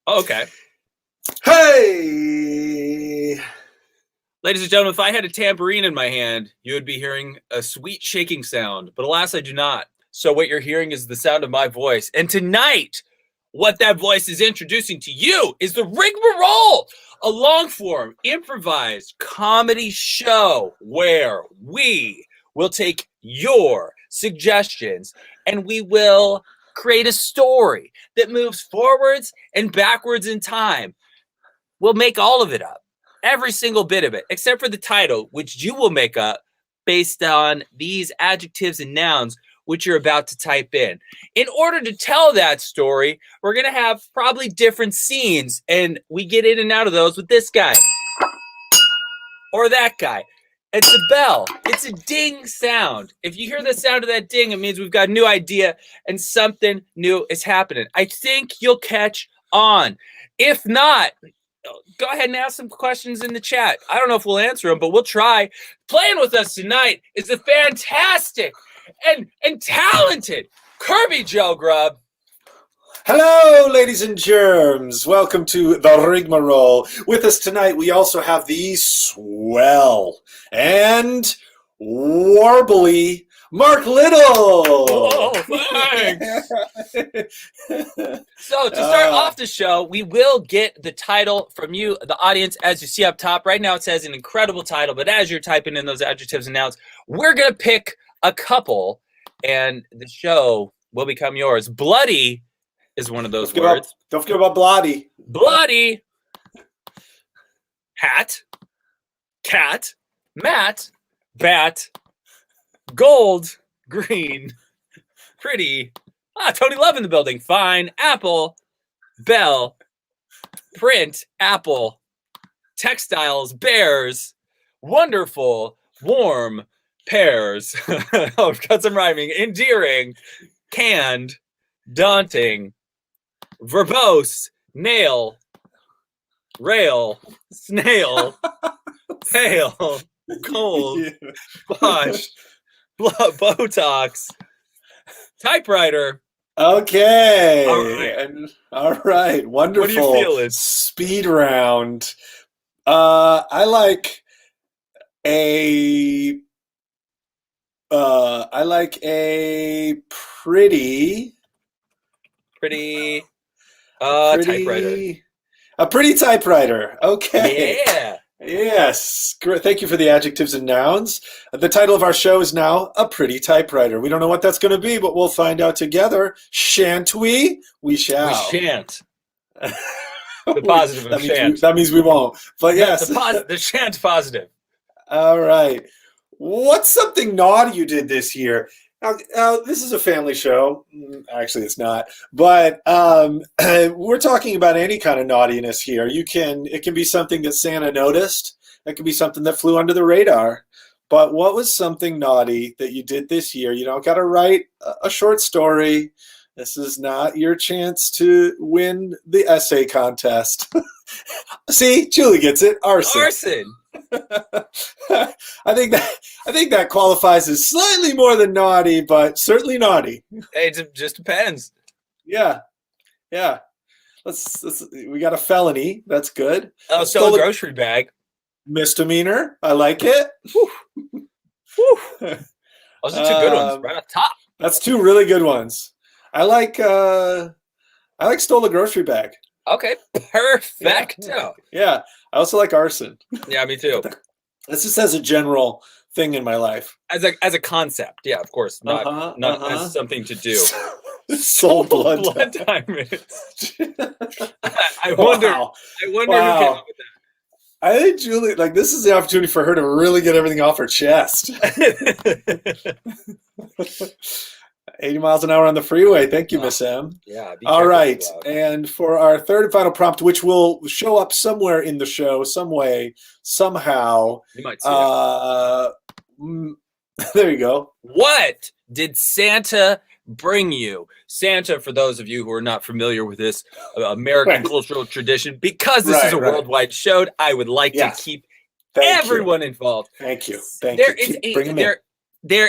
Oh, okay. Hey! Ladies and gentlemen, if I had a tambourine in my hand, you would be hearing a sweet shaking sound. But alas, I do not. So what you're hearing is the sound of my voice. And tonight, what that voice is introducing to you is the Rigmarole, a long-form, improvised comedy show where we will take your suggestions and we will create a story that moves forwards and backwards in time. We'll make all of it up, every single bit of it, except for the title, which you will make up based on these adjectives and nouns which you're about to type in. In order to tell that story, we're going to have probably different scenes, and we get in and out of those with this guy or that guy. It's a bell. It's a ding sound. If you hear the sound of that ding, it means we've got a new idea and something new is happening. I think you'll catch on. If not, go ahead and ask some questions in the chat. I don't know if we'll answer them, but we'll try. Playing with us tonight is the fantastic and talented Kirby Joe Grub. Hello, ladies and germs. Welcome to the Rigmarole. With us tonight, we also have the swell and warbly Mark Little. Oh, thanks. So to start off the show, we will get the title from you, the audience, as you see up top. Right now it says an incredible title, but as you're typing in those adjectives and nouns, we're going to pick a couple, and the show will become yours. Bloody is one of those words. Don't forget about bloody. Bloody. Hat. Cat. Mat. Bat. Gold. Green. Pretty. Tony Love in the building. Fine. Apple. Bell. Print. Apple. Textiles. Bears. Wonderful. Warm. Pears. Oh, I've got some rhyming. Endearing. Canned. Daunting. Verbose. Nail. Rail. Snail. Pale. Cold. Yeah. Posh. Botox. Typewriter. Okay. All right. All right. Wonderful. What do you feel is? Speed round. I like a pretty Typewriter. A pretty typewriter. Okay. Yeah. Yes. Thank you for the adjectives and nouns. The title of our show is now A Pretty Typewriter. We don't know what that's going to be, but we'll find out together. Shan't we? We shall. We shan't. The positive of shan't. That means we won't. But yes. The shan't positive. All right. What's something naughty you did this year? Now, this is a family show. Actually, it's not. But we're talking about any kind of naughtiness here. It can be something that Santa noticed. It can be something that flew under the radar. But what was something naughty that you did this year? You don't got to write a short story. This is not your chance to win the essay contest. See, Julie gets it. Arson. I think that qualifies as slightly more than naughty, but certainly naughty. It just depends. Yeah. We got a felony. That's good. Oh, stole a grocery bag. Misdemeanor. I like it. Whew. Those are two good ones right off top. That's two really good ones. I like stole a grocery bag. Okay, perfect. Yeah. I also like arson. Yeah, me too. This just as a general thing in my life. As a concept, yeah, of course, not as something to do. Soul blood diamonds. I wonder who came up with that. I think Julie, this is the opportunity for her to really get everything off her chest. 80 miles an hour on the freeway. Thank you, Miss M. Yeah. All right. And for our third and final prompt, which will show up somewhere in the show, some way, somehow. You might see there you go. What did Santa bring you? Santa, for those of you who are not familiar with this American cultural tradition, because this is a worldwide show, I would like to keep everyone involved. Thank you. There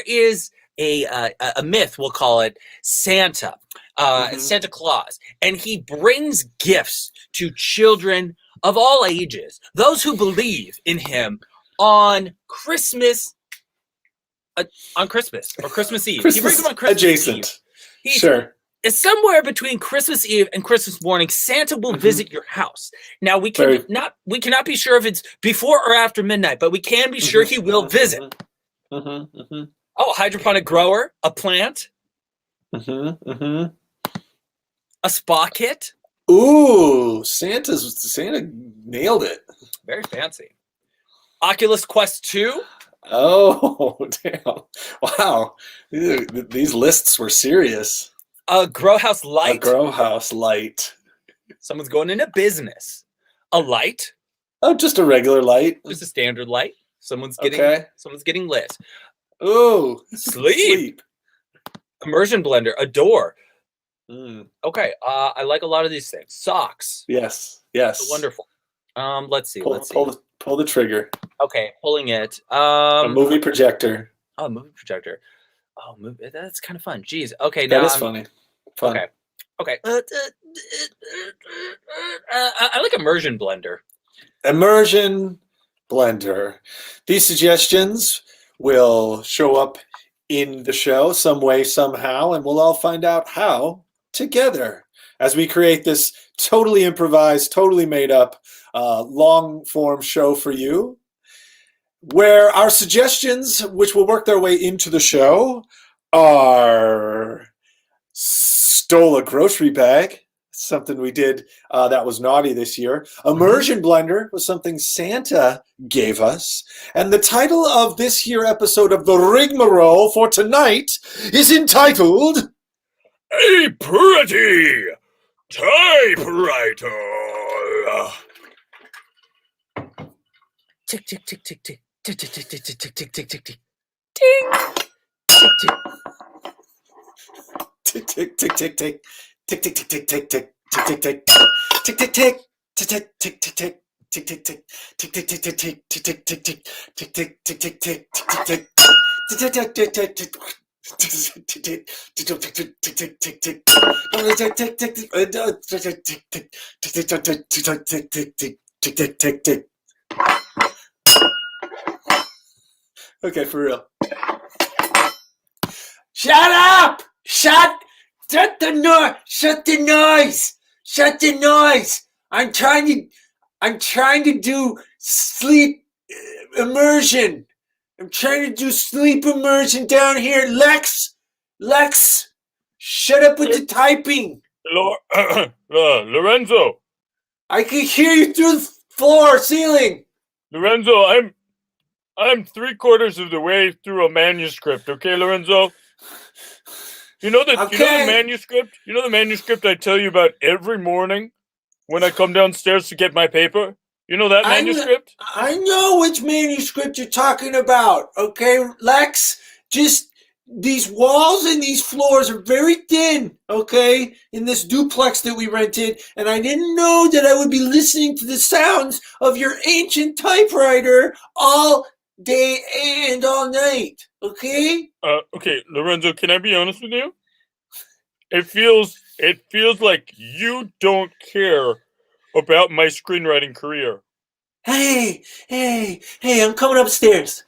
is a myth, we'll call it Santa. Santa Claus, and he brings gifts to children of all ages, those who believe in him on Christmas. On Christmas or Christmas Eve. He brings them on Christmas adjacent. Eve. Sure. It's somewhere between Christmas Eve and Christmas morning. Santa will visit your house. Now we cannot be sure if it's before or after midnight, but we can be sure he will visit. Oh, hydroponic grower, a plant, a spa kit. Ooh, Santa nailed it. Very fancy. Oculus Quest 2. Oh, damn. Wow. These lists were serious. A grow house light. A grow house light. Someone's going into business. A light. Oh, just a regular light. Just a standard light. Someone's getting lit. Ooh. Sleep. Immersion blender. A door. Mm. Okay. I like a lot of these things. Socks. Yes. Wonderful. Let's see. Pull the trigger. Okay, pulling it. A movie projector. Oh, movie projector. Oh, that's kind of fun. Jeez. Okay, that is funny. Fun. Okay. I like immersion blender. Immersion blender. These suggestions will show up in the show some way, somehow, and we'll all find out how together as we create this totally improvised, totally made up long form show for you, where our suggestions, which will work their way into the show, are stole a grocery bag, something we did that was naughty this year. Immersion blender was something Santa gave us. And the title of this here episode of the Rigmarole for tonight is entitled A Pretty Typewriter. Tick, tick, tick, tick, tick. Tick, tick, tick, tick, tick, tick, tick, tick, tick, tick. Ding. Tick, tick. Tick, tick, tick, tick, tick. Tick, tick, tick, tick, tick, tick. Tick, tick, tick. Tick, tick, tick. Tick, tick, tick, tick, tick. Tick, tick, tick. Tick, tick, tick, tick, tick. Tick, tick, tick, tick. Tick, tick, tick, tick, tick. Tick, tick, tick. Tick, tick, tick, tick, tick, tick. Okay, for real. Shut up! Shut the noise! Shut the noise! Shut the noise! I'm trying to do sleep immersion. I'm trying to do sleep immersion down here. Lex, shut up with the typing. Lorenzo. I can hear you through the floor, ceiling. Lorenzo, I'm 3/4 of the way through a manuscript. Okay, Lorenzo. You know the manuscript. You know the manuscript I tell you about every morning when I come downstairs to get my paper. You know that manuscript? I know which manuscript you're talking about, okay, Lex? Just these walls and these floors are very thin, okay, in this duplex that we rented, and I didn't know that I would be listening to the sounds of your ancient typewriter all day and all night, okay? Okay, Lorenzo, can I be honest with you? It feels like you don't care about my screenwriting career. Hey, I'm coming upstairs.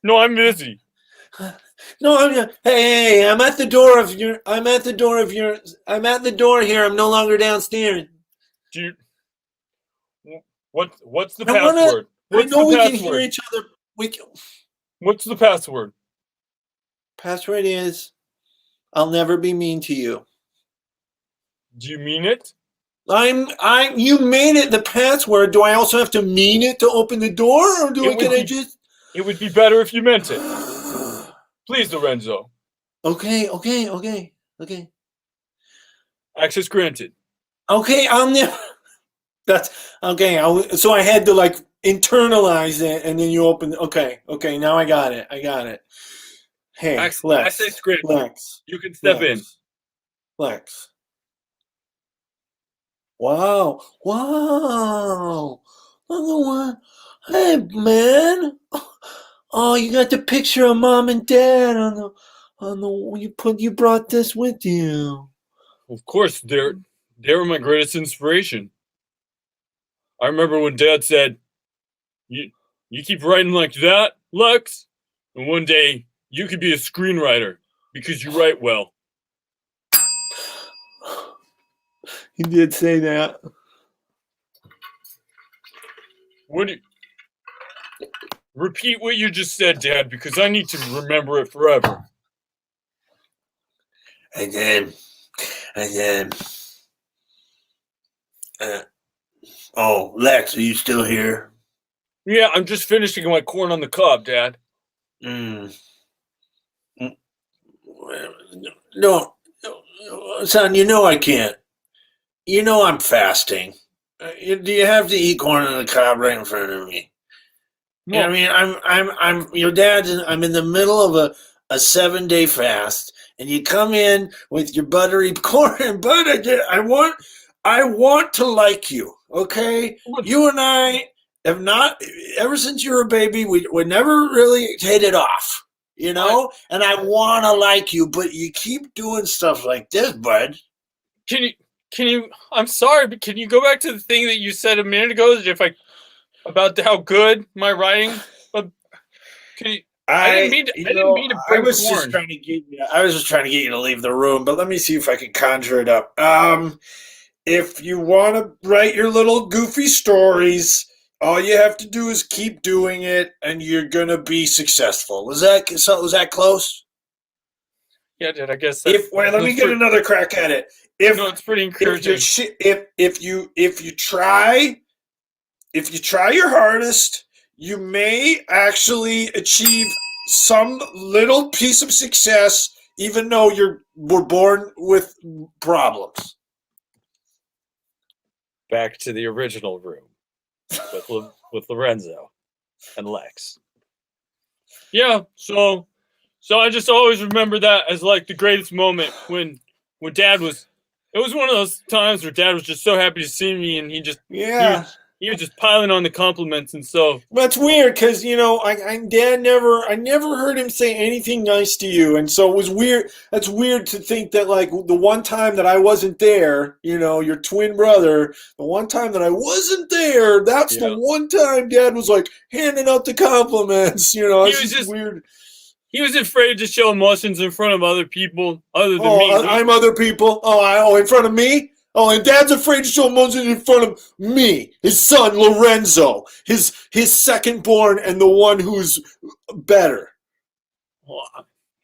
No, I'm busy. No, I'm at the door here. I'm no longer downstairs. What's the password? I know we can hear each other. What's the password? Password is, I'll never be mean to you. Do you mean it? You made it the password. Do I also have to mean it to open the door, or It would be better if you meant it. Please, Lorenzo. Okay. Access granted. Okay, that's okay. So I had to internalize it, and then you open. Okay. Now I got it. Hey, Access granted. Lex. You can step in. Lex. Wow. Hey, man. Oh, you got the picture of mom and dad on you brought this with you. Of course, they were my greatest inspiration. I remember when Dad said, "You keep writing like that, Lex, and one day you could be a screenwriter because you write well." He did say that. Repeat what you just said, Dad, because I need to remember it forever. And then, oh, Lex, are you still here? Yeah, I'm just finishing my corn on the cob, Dad. No, son, you know I can't. You know I'm fasting. Do you have to eat corn on the cob right in front of me? No. I mean, I'm your dad. I'm in the middle of a 7-day fast, and you come in with your buttery corn and butter. I want to like you, okay? You and I have not, ever since you were a baby, we never really hit it off, you know? And I want to like you, but you keep doing stuff like this, bud. Can you, I'm sorry, but can you go back to the thing that you said a minute ago, about how good my writing, can you, I didn't mean to bring corn. I was just trying to get you to leave the room, but let me see if I can conjure it up. If you want to write your little goofy stories, all you have to do is keep doing it, and you're gonna be successful. Was that close? Yeah, Dad. I guess. Let me get another crack at it. It's pretty encouraging. If you try your hardest, you may actually achieve some little piece of success, even though we're born with problems. Back to the original room with Lorenzo and Lex. Yeah, so I just always remember that as like the greatest moment when Dad was. It was one of those times where Dad was just so happy to see me, and he was just piling on the compliments, and so. That's weird because Dad I never heard him say anything nice to you, and so it was weird. That's weird to think that like the one time that I wasn't there, your twin brother, the one time that I wasn't there, that's the one time Dad was like handing out the compliments. It's was just weird. He was afraid to show emotions in front of other people other than me. I'm other people. In front of me. Oh, and Dad's afraid to show emotions in front of me, his son Lorenzo, his second born, and the one who's better. Well,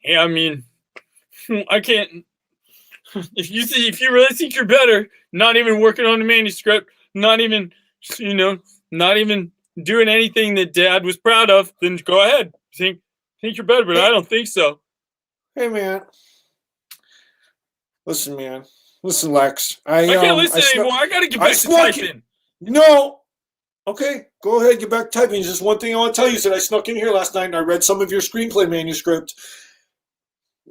yeah, I mean, I can't. If you really think you're better, not even working on the manuscript, not even doing anything that Dad was proud of, then go ahead. Think you're better, but I don't think so. Hey, man. Listen, man. Listen, Lex. I can't listen anymore. I gotta get back to typing. No. Okay, go ahead. Get back to typing. There's just one thing I want to tell you. Is that I snuck in here last night and I read some of your screenplay manuscript.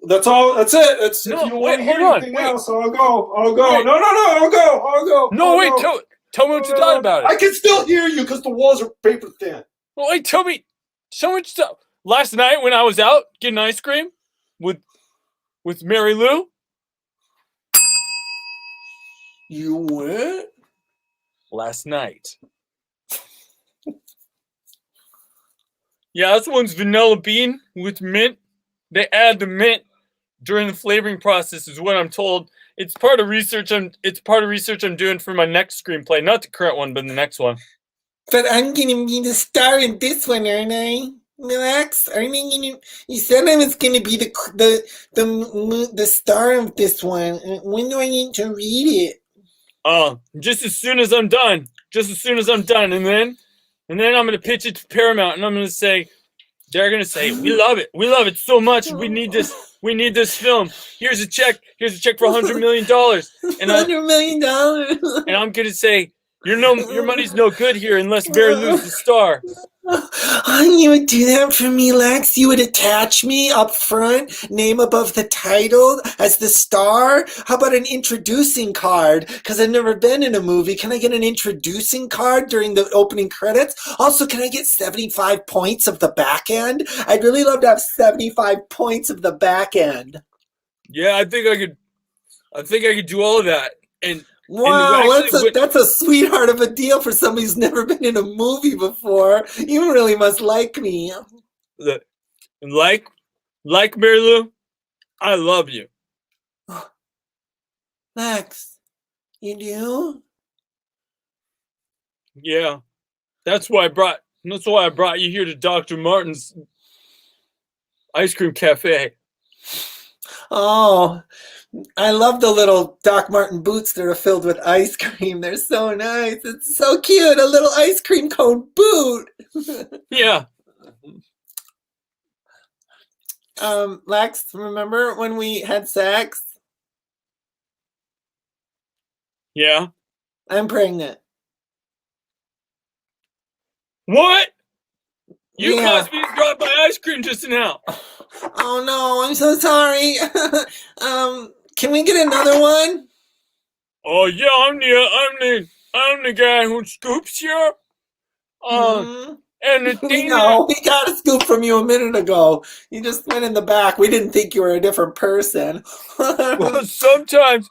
That's all. That's it. If you want to hear anything else, I'll go. Wait. No, I'll go. No, wait. Tell me what you thought about it. I can still hear you because the walls are paper thin. Well, wait. Tell me what you thought. Last night when I was out getting ice cream with Mary Lou. You went? Last night. Yeah, this one's vanilla bean with mint. They add the mint during the flavoring process, is what I'm told. It's part of research I'm doing for my next screenplay, not the current one, but the next one. But I'm gonna be the star in this one, aren't I? Relax. You said I was gonna be the star of this one. When do I need to read it? Just as soon as I'm done. And then I'm gonna pitch it to Paramount, and I'm gonna say, they're gonna say, we love it so much. We need this film. Here's a check for $100 million. And $100 million. And I'm gonna say, Your money's no good here unless Bear loses the star. You would do that for me, Lex? You would attach me up front, name above the title as the star? How about an introducing card? Because I've never been in a movie. Can I get an introducing card during the opening credits? Also, can I get 75 points of the back end? I'd really love to have 75 points of the back end. Yeah, I think I could do all of that. And Wow, actually, that's a sweetheart of a deal for somebody who's never been in a movie before. You really must like me. like Mary Lou, I love you. Lex, you do? Yeah, that's why I brought you here to Dr. Martin's ice cream cafe. Oh, I love the little Doc Martin boots that are filled with ice cream. They're so nice. It's so cute. A little ice cream cone boot. Yeah. Lex, remember when we had sex? Yeah. I'm pregnant. What? You Yeah. caused me to drop my ice cream just now. Oh no, I'm so sorry. Can we get another one? Oh yeah, I'm the guy who scoops here. And the thing we got a scoop from you a minute ago. You just went in the back. We didn't think you were a different person. well, sometimes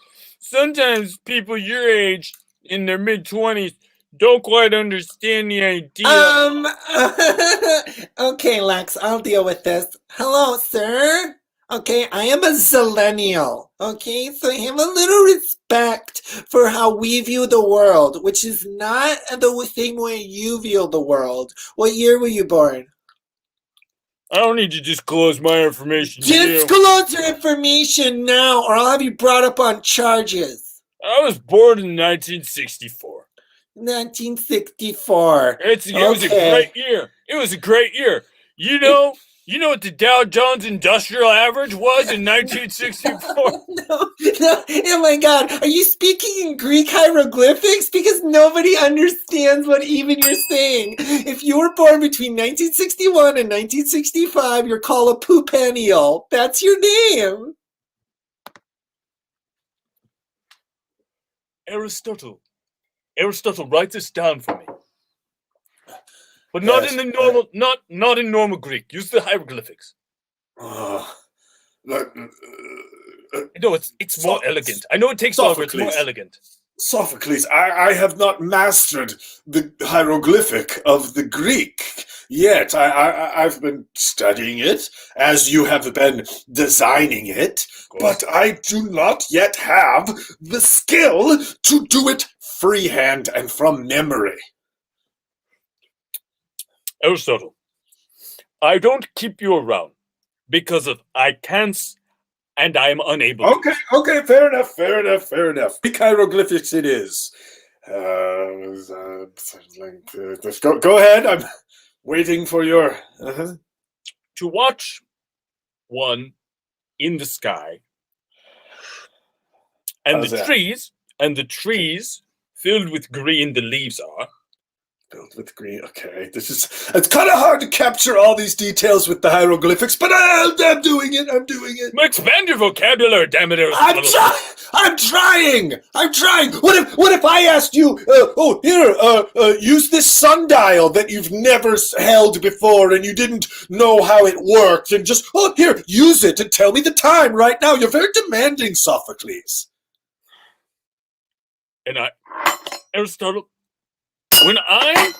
people your age in their mid-20s don't quite understand the idea. Okay, Lex, I'll deal with this. Hello, sir. Okay, I am a zillennial. Okay, so have a little respect for how we view the world, which is not the same way you view the world. What year were you born? I don't need to disclose my information to you. Disclose your information now, or I'll have you brought up on charges. I was born in 1964. 1964. It was a great year. It was a great year. You know what the Dow Jones Industrial Average was in 1964? No. Oh my God. Are you speaking in Greek hieroglyphics? Because nobody understands what even you're saying. If you were born between 1961 and 1965, you're called a poopennial. That's your name. Aristotle, write this down for me. But not in the normal, not in normal Greek. Use the hieroglyphics. No, it's more elegant. I know it takes longer. It's more elegant. Sophocles, I have not mastered the hieroglyphic of the Greek yet. I've been studying it as you have been designing it, but I do not yet have the skill to do it freehand and from memory. Aristotle, I don't keep you around because I can't and I am unable to. Okay, fair enough. Greek hieroglyphics it is. Go ahead, I'm waiting for your... To watch one in the sky and the trees filled with green the leaves are. Filled with green. Okay, it's kind of hard to capture all these details with the hieroglyphics, but I'm doing it. Expand your vocabulary, damn it, I'm trying. What if I asked you? Use this sundial that you've never held before, and you didn't know how it worked, and just here, use it and tell me the time right now. You're very demanding, Sophocles. And Aristotle. When I...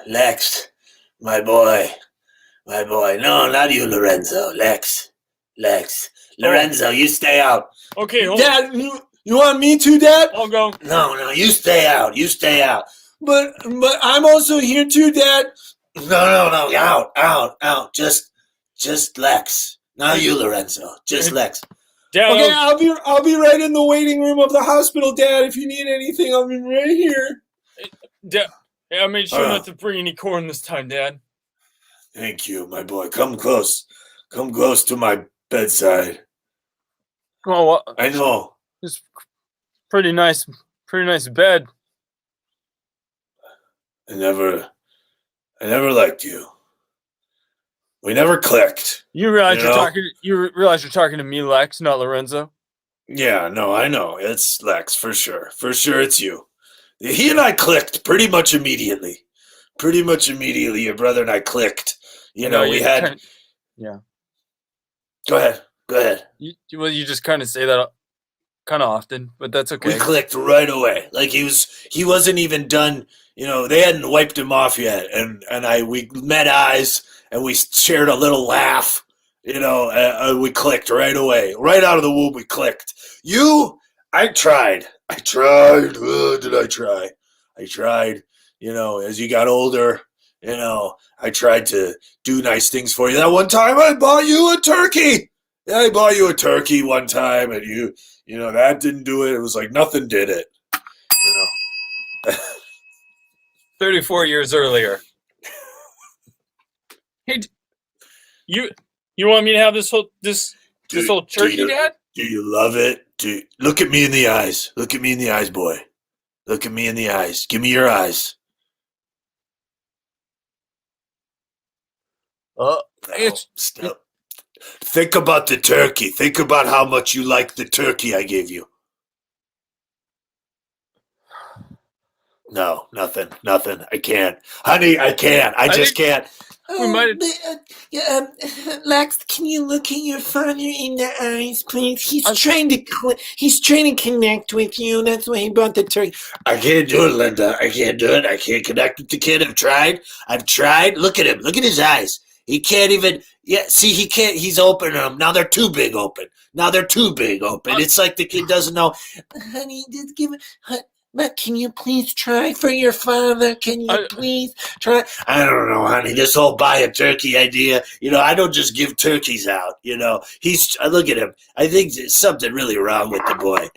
Lex, my boy. No, not you, Lorenzo. Lex. Lorenzo, you stay out. Okay, hold on. Dad, you want me to, Dad? I'll go. No, you stay out. But I'm also here too, Dad. No, out. Just Lex. Not you, Lorenzo. Just Lex. Dad, okay, I'll be right in the waiting room of the hospital, Dad. If you need anything, I'll be right here. Dad, I made sure not to bring any corn this time, Dad. Thank you, my boy. Come close to my bedside. Oh, well, I know. it's pretty nice bed. I never liked you. We never clicked. You realize You you're know? talking. You realize you're talking to me, Lex, not Lorenzo. Yeah, no, I know. It's Lex for sure. For sure, it's you. He and I clicked pretty much immediately. Pretty much immediately, your brother and I clicked. You know, we had. Yeah. Go ahead. Go ahead. You just kind of say that kind of often, but that's okay. We clicked right away. Like he wasn't even done. You know, they hadn't wiped him off yet, and we met eyes and we shared a little laugh. You know, we clicked right away, right out of the womb. We clicked. I tried. Did I try? I tried. You know, as you got older, you know, I tried to do nice things for you. That one time, I bought you a turkey. Yeah, I bought you a turkey one time, and you know, that didn't do it. It was like nothing did it. You know. 34 years earlier. Hey, you want me to have this whole turkey, Dad? Do you love it? Look at me in the eyes. Look at me in the eyes, boy. Look at me in the eyes. Give me your eyes. Stop. Think about the turkey. Think about how much you like the turkey I gave you. No, nothing. I can't. Honey, I can't. I just can't. Lex, can you look at your father in the eyes, please? He's trying to connect with you. That's why he brought the turkey. I can't do it, Linda. I can't do it. I can't connect with the kid. I've tried. Look at him. Look at his eyes. He can't even. Yeah, see, he can't. He's opening them. Now they're too big open. It's like the kid doesn't know. Honey, just give it. But can you please try for your father? Can you please try? I don't know, honey. This whole buy a turkey idea, you know, I don't just give turkeys out, you know. Look at him. I think there's something really wrong with the boy.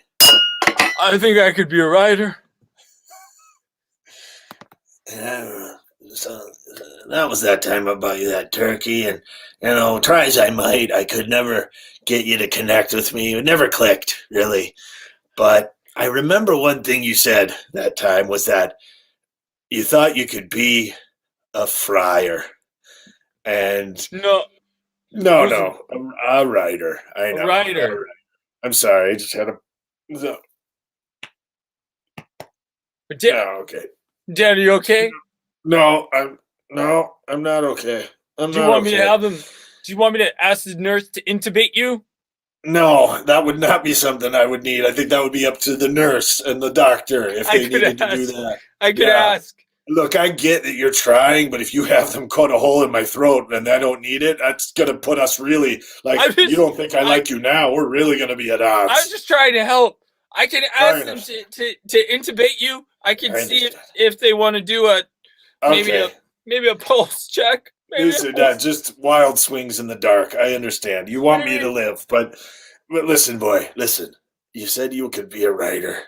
I think I could be a writer. So that was that time I bought you that turkey, and, you know, try as I might, I could never get you to connect with me. It never clicked, really. But I remember one thing you said that time was that you thought you could be a friar. And No, a writer. I know. A writer. I'm sorry, I just had a. Okay. Dad, are you okay? No, I'm not okay. Do you want me to ask the nurse to intubate you? No, that would not be something I would need. I think that would be up to the nurse and the doctor if they needed to do that. I could ask. Look, I get that you're trying, but if you have them cut a hole in my throat and I don't need it, that's going to put us really, you don't think I like you now. We're really going to be at odds. I was just trying to help. I can ask them to intubate you. I can see if they want to do maybe a pulse check. These are not just wild swings in the dark. I understand. You want me to live, but listen, boy, listen. You said you could be a writer,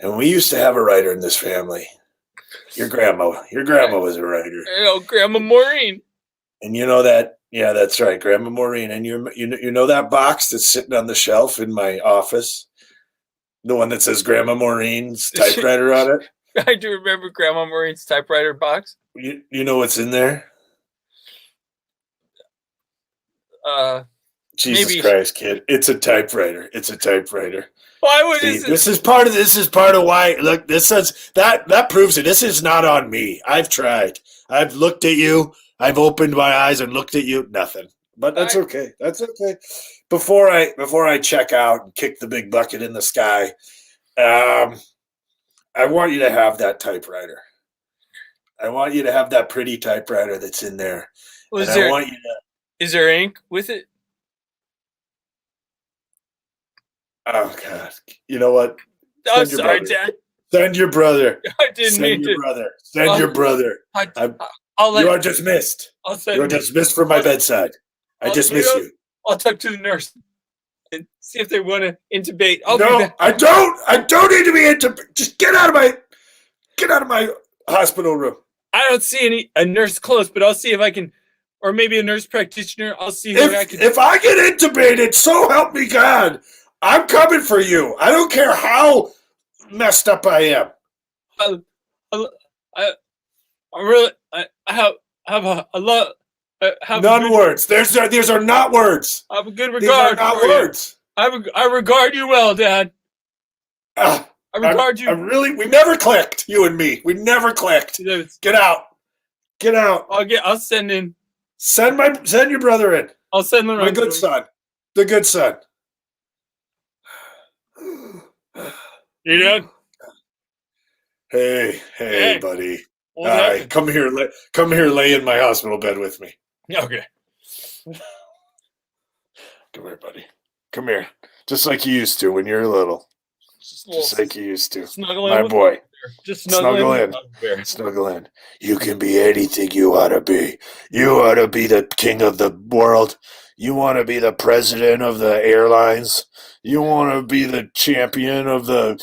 and we used to have a writer in this family. Your grandma was a writer. Grandma Maureen. And you know that? Yeah, that's right, Grandma Maureen. And you know that box that's sitting on the shelf in my office, the one that says Grandma Maureen's typewriter on it. I do remember Grandma Maureen's typewriter box. You know what's in there? Jesus Christ, kid! It's a typewriter. Why would this is part of why. Look, this says that proves it. This is not on me. I've tried. I've looked at you. I've opened my eyes and looked at you. Nothing. But that's okay. That's okay. Before I check out and kick the big bucket in the sky, I want you to have that typewriter. I want you to have that pretty typewriter that's in there. Is there ink with it? Oh God! You know what? I'm sorry, Dad. Send your brother. I didn't mean to. Send your brother. You are dismissed. You are dismissed from my bedside. I dismiss you. I'll talk to the nurse and see if they want to intubate. I don't need to be intubated. Just get out of my hospital room. I don't see a nurse close, but I'll see if I can, or maybe a nurse practitioner. I'll see who I can. If I get intubated, so help me God, I'm coming for you. I don't care how messed up I am. I, I, I really, I have a lot. Have None words. These are not words. I have a good These are regard not for you. words. I regard you well, Dad. Ah, I regard you. we never clicked, you and me. We never clicked. Get out. Get out. I'll send in. Send your brother in. I'll send Lorenzo. My good son. The good son. You done? Hey, buddy. What All right, happened? come here, lay in my hospital bed with me. Okay. Come here, buddy. Come here. Just like you used to when you were little. Just like you used to. Snuggle My in. boy. Just Snuggle in. Snuggle in. You can be anything you want to be. You want to be the king of the world. You want to be the president of the airlines. You want to be the champion of the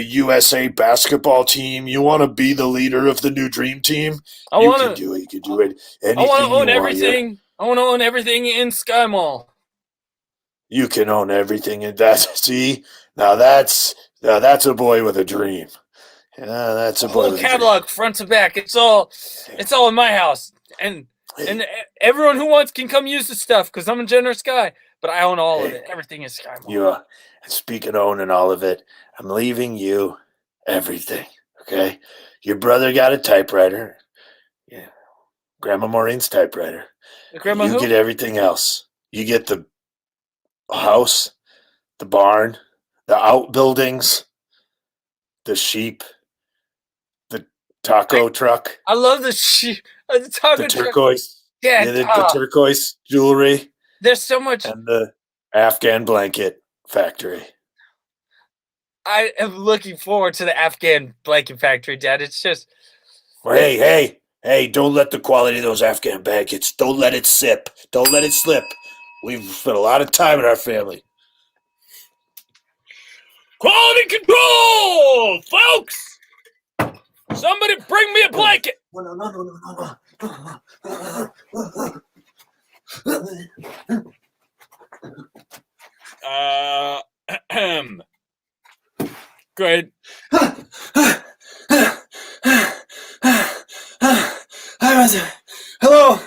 USA basketball team. You want to be the leader of the new dream team. You can do it. You can do it. Anything I want to own you everything. I want to own everything in Sky Mall. You can own everything in that. See, now that's a boy with a dream. That's a boy Whole with catalog, front to back. It's all in my house, and everyone who wants can come use the stuff because I'm a generous guy. But I own all of it. Everything is Sky Mall. Speaking of owning all of it, I'm leaving you everything. Okay, your brother got a typewriter. Yeah, Grandma Maureen's typewriter. Grandma You who? get everything else. You get the house, the barn, the outbuildings, the sheep, the taco truck, I love the the taco the truck. turquoise, Yeah, the turquoise jewelry, there's so much. and the Afghan blanket factory. I am looking forward to the Afghan blanket factory, Dad. It's just Hey, don't let the quality of those Afghan blankets, don't let it sip. Don't let it slip. We've spent a lot of time in our family. quality control, folks. Somebody bring me a blanket. Go ahead. Hello,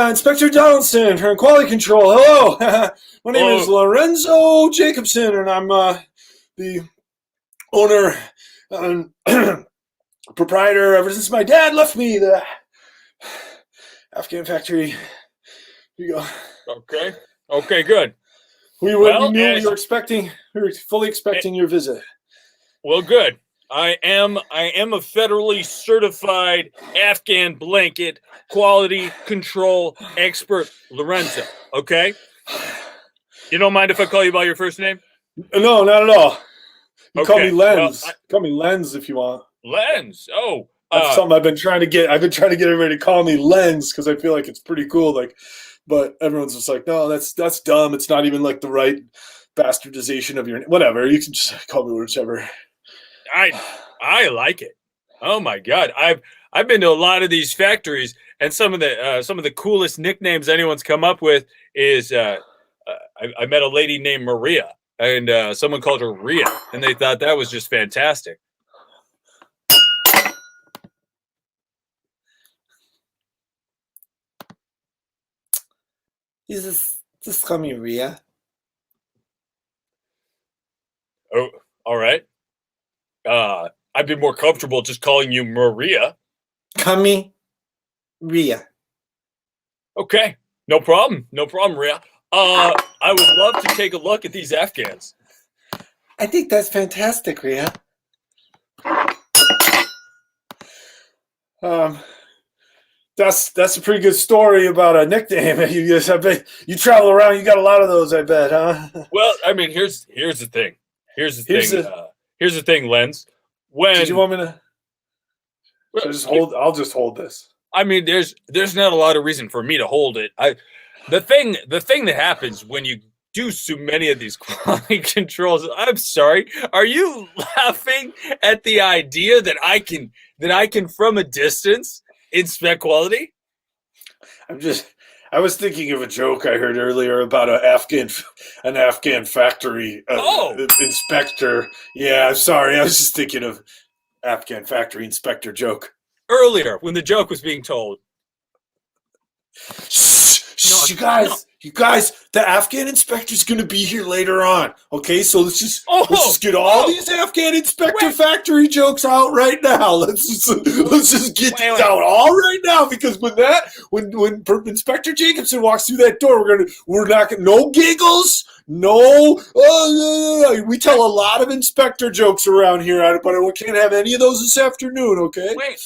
Inspector Donaldson from Quality Control. Hello, my name is Lorenzo Jacobson, and I'm the owner and proprietor ever since my dad left me the Afghan factory. Here you go. Okay, good. We knew we were fully expecting your visit. Well, good. I am a federally certified Afghan blanket quality control expert, Lorenzo. Okay? You don't mind if I call you by your first name? No, not at all. You call Okay, me Lens. well, Call me Lens if you want. Lens. Oh, That's something I've been trying to get. I've been trying to get everybody to call me Lens because I feel like it's pretty cool. Like, but everyone's just like, no, that's dumb. It's not even like the right bastardization of your whatever. You can just call me whichever. I like it. Oh my God, I've been to a lot of these factories, and some of the coolest nicknames anyone's come up with is I met a lady named Maria, and someone called her Rhea, and they thought that was just fantastic. You just call me Rhea. Oh, all right. I'd be more comfortable just calling you Maria. Call me Rhea. Okay, no problem, Rhea. I would love to take a look at these Afghans. I think that's fantastic, Rhea. That's a pretty good story about a nickname. I bet you travel around. You got a lot of those, I bet, huh? Well, I mean, here's the thing. Here's the thing, Lens. When Did you want me to? Should I just hold? I'll just hold this. I mean, there's not a lot of reason for me to hold it. The thing that happens when you do so many of these quality controls. I'm sorry. Are you laughing at the idea that I can from a distance inspect quality? I'm just I was thinking of a joke I heard earlier about an Afghan factory inspector. Yeah, I'm sorry. I was just thinking of Afghan factory inspector joke. Earlier, when the joke was being told. Shh, you guys, the Afghan inspector's gonna be here later on. Okay, so let's just get all these Afghan inspector factory jokes out right now. Let's just get these out all right now, because when Inspector Jacobson walks through that door, we're not gonna no giggles, no. We tell a lot of inspector jokes around here, but we can't have any of those this afternoon. Okay? Wait.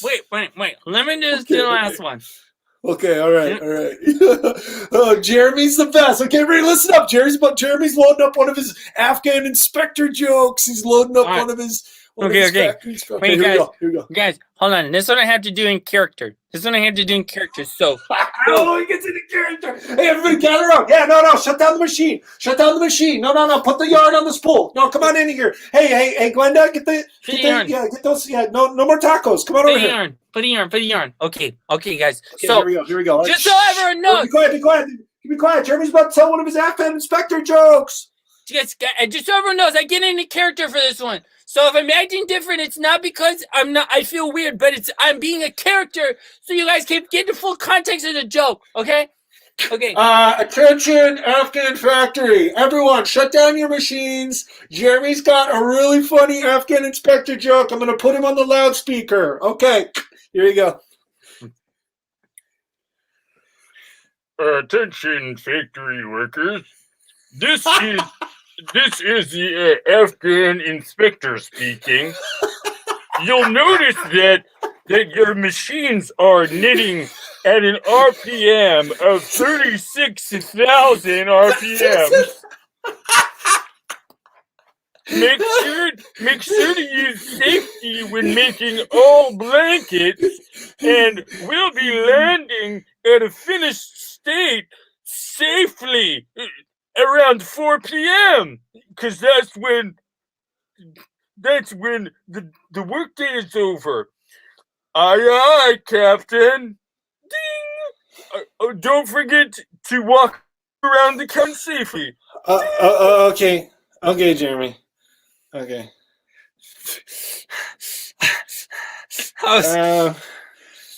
Let me just do the last one. Okay, all right. Oh, Jeremy's the best. Okay, everybody listen up. Jeremy's loading up one of his Afghan inspector jokes. He's loading up one of his Okay. Wait, here we go. Guys, hold on. This one I have to do in character. So Oh, he gets into character. Hey, everybody gather around. Yeah, no, shut down the machine. No, put the yarn on the spool. No, come on in here. Hey, Glenda, get those, no more tacos. Come on over here. Put the yarn. Okay, guys. Okay, so here we go. Just so everyone knows. Be quiet. Jeremy's about to tell one of his Afghan inspector jokes. Just so everyone knows, I get into character for this one. So if I'm acting different, it's not because I feel weird, but I'm being a character, so you guys can get the full context of the joke, okay? Okay. Attention, Afghan factory. Everyone, shut down your machines. Jeremy's got a really funny Afghan inspector joke. I'm going to put him on the loudspeaker. Okay, here you go. Attention, factory workers. This is the Afghan inspector speaking. You'll notice that your machines are knitting at an RPM of 36,000 RPM. Make sure to use safety when making all blankets, and we'll be landing at a finished state safely around 4 p.m. because that's when the workday is over. Aye, Captain. Ding. Don't forget to walk around the camp safely. Okay, Jeremy. Okay.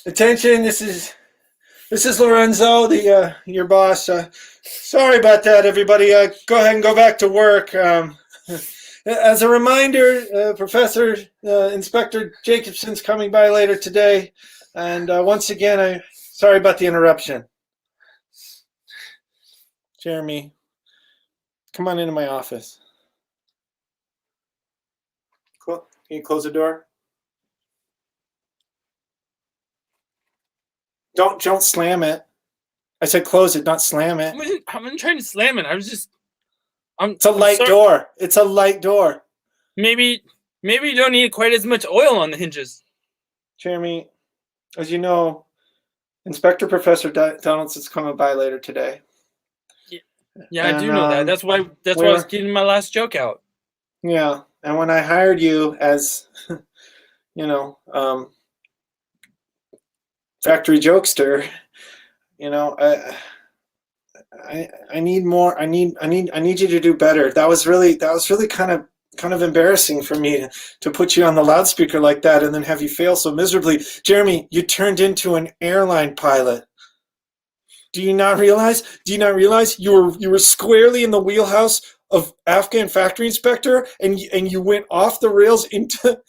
Attention, this is Lorenzo, your boss. Sorry about that, everybody. Go ahead and go back to work. As a reminder, Professor Inspector Jacobson's coming by later today, and once again, sorry about the interruption. Jeremy, come on into my office. Can you close the door? Don't slam it. I said close it, not slam it. I'm trying to slam it. It's a light door. It's a light door. Maybe you don't need quite as much oil on the hinges. Jeremy, as you know, Inspector Professor Donaldson's coming by later today. Yeah, I do know that. That's why I was getting my last joke out. Yeah, and when I hired you as, factory jokester, I need more. I need you to do better. That was really kind of embarrassing for me to put you on the loudspeaker like that and then have you fail so miserably. Jeremy, you turned into an airline pilot. Do you not realize you were squarely in the wheelhouse of Afghan factory inspector, and you went off the rails into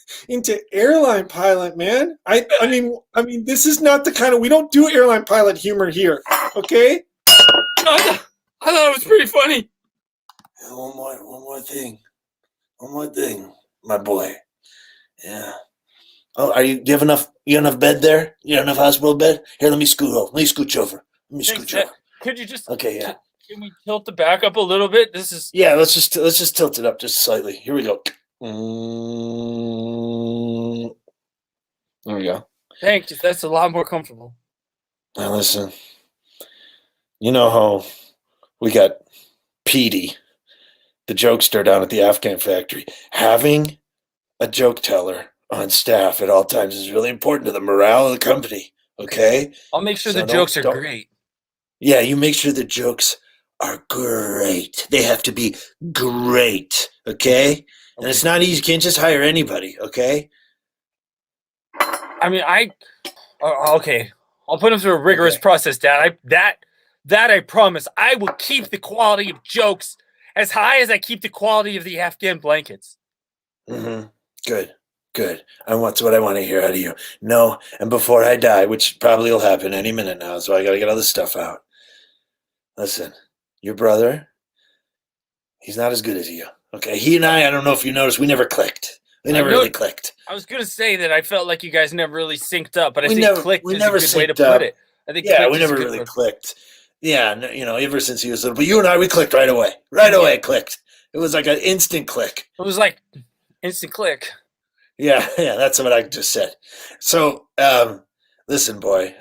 airline pilot, man? I mean, this is not the kind of, we don't do airline pilot humor here, okay? I thought it was pretty funny. One more thing, my boy. Yeah. Oh, do you have enough? You have enough bed there? You have enough hospital bed? Here, let me scooch over. Could you just? Okay, yeah. Can we tilt the back up a little bit? Yeah. Let's just tilt it up just slightly. Here we go. There we go. Thanks. That's a lot more comfortable. Now listen. You know how we got Petey, the jokester down at the Afghan factory. Having a joke teller on staff at all times is really important to the morale of the company. Okay? I'll make sure the jokes are great. Yeah, you make sure the jokes are great. They have to be great, okay? And it's not easy. You can't just hire anybody, okay? I mean, okay. I'll put him through a rigorous process, Dad. That I promise. I will keep the quality of jokes as high as I keep the quality of the Afghan blankets. Mm-hmm. Good. And what's what I want to hear out of you. No, and before I die, which probably will happen any minute now, so I got to get all this stuff out. Listen, your brother, he's not as good as you. Okay, he and I don't know if you noticed, we never clicked. We never really clicked. I was gonna say that I felt like you guys never really synced up, but I think clicked is a good way to up. put it. I think we never really clicked. Yeah, ever since he was little, but you and I, we clicked right away. Right away, clicked. It was like an instant click. It was like instant click. Yeah, that's what I just said. So, listen, boy,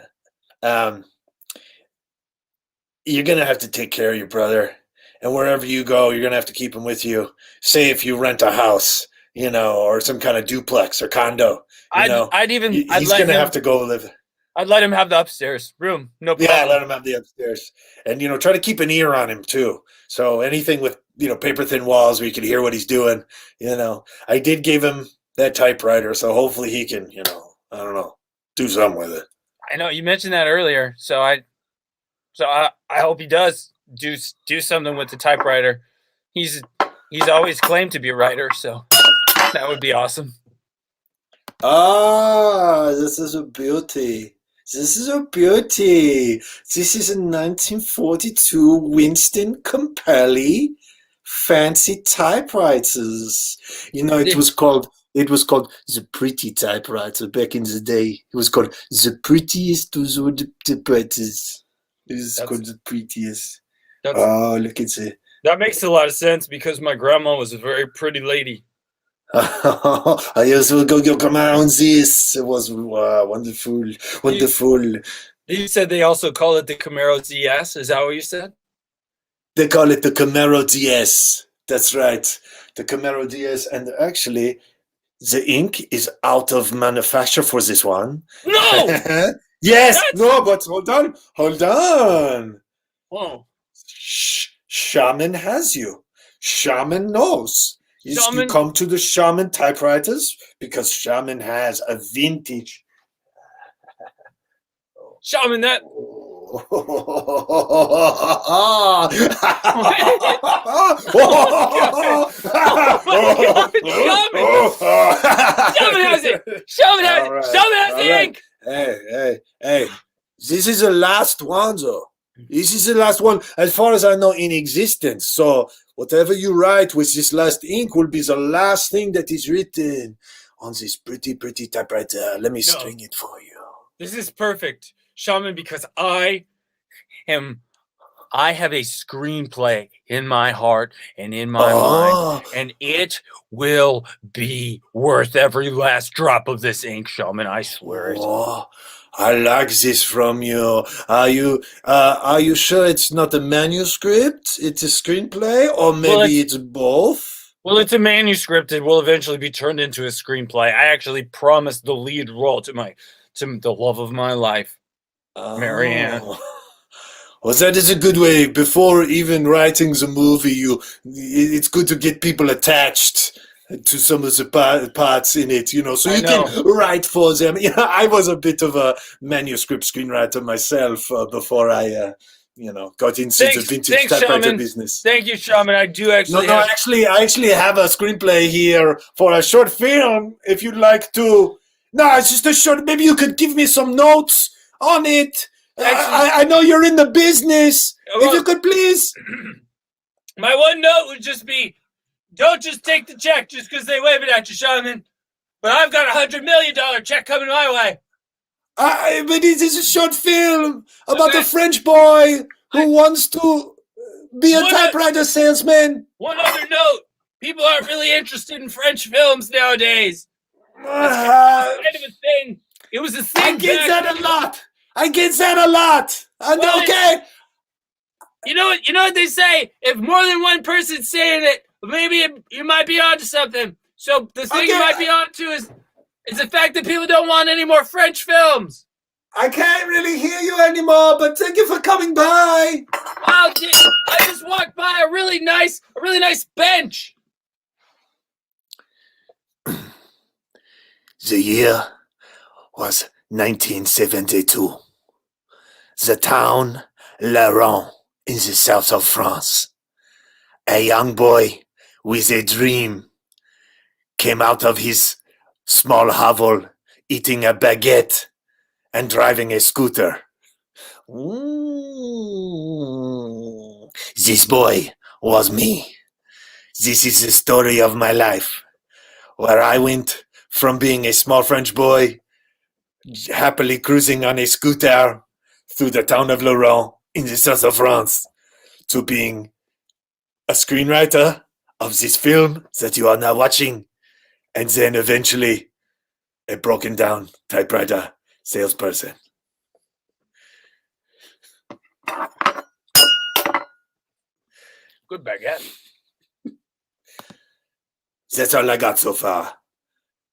you're gonna have to take care of your brother, and wherever you go, you're gonna have to keep him with you. Say if you rent a house, or some kind of duplex or condo, he's gonna have to go live. I'd let him have the upstairs room, no problem. Yeah, let him have the upstairs, and try to keep an ear on him too. So anything with paper thin walls where you can hear what he's doing. I did give him that typewriter, so hopefully he can, I don't know, do something with it. I know you mentioned that earlier, so I hope he does do something with the typewriter. He's always claimed to be a writer, so that would be awesome. Ah, this is a beauty. This is a beauty. This is a 1942 Winston Compelli fancy typewriters. It was called the Pretty Typewriter back in the day. It was called the prettiest of the typewriters. It is called the prettiest. Oh, look at it. That makes a lot of sense because my grandma was a very pretty lady. I also go come on this. It was wonderful. You said they also call it the Camaro DS. Is that what you said? They call it the Camaro DS. That's right. The Camaro DS. And actually, the ink is out of manufacture for this one. No! Yes! No, but hold on. Whoa. Shaman has you. Shaman knows. You come to the Shaman typewriters because Shaman has a vintage. Shaman, that. Shaman has it. Shaman has the ink. Hey. This is the last one, though. This is the last one, as far as I know, in existence. So whatever you write with this last ink will be the last thing that is written on this pretty typewriter. Let me string it for you. This is perfect, Shaman, because I have a screenplay in my heart and in my mind, and it will be worth every last drop of this ink, Shaman. I swear it. I like this from you. Are you sure it's not a manuscript? It's a screenplay, or maybe it's both? Well, it's a manuscript. It will eventually be turned into a screenplay. I actually promised the lead role to the love of my life, Marianne. Well, that is a good way. Before even writing the movie, it's good to get people attached to some of the parts in it, so you can write for them. I was a bit of a manuscript screenwriter myself before I, got into the vintage typewriter business. Thank you, Shaman. I do actually. I actually have a screenplay here for a short film. If you'd like to. No, it's just a short. Maybe you could give me some notes on it. I know you're in the business. If you could please. My one note would just be, don't just take the check just because they wave it at you, Shaman. But I've got $100 million check coming my way. But this is a short film about a French boy who wants to be a typewriter salesman. One other note. People aren't really interested in French films nowadays. That's kind of a thing. It was a thing. I get that a lot. Okay. You know what they say? If more than one person's saying it, maybe you might be onto something. So the thing you might be onto is the fact that people don't want any more French films. I can't really hear you anymore, but thank you for coming by. Oh, I just walked by a really nice bench. The year was 1972. The town Laurent in the south of France. A young boy with a dream came out of his small hovel eating a baguette and driving a scooter. Ooh. This boy was me. This is the story of my life, where I went from being a small French boy, happily cruising on a scooter through the town of Laurent in the south of France, to being a screenwriter of this film that you are now watching, and then eventually a broken down typewriter salesperson. Good baguette. That's all I got so far.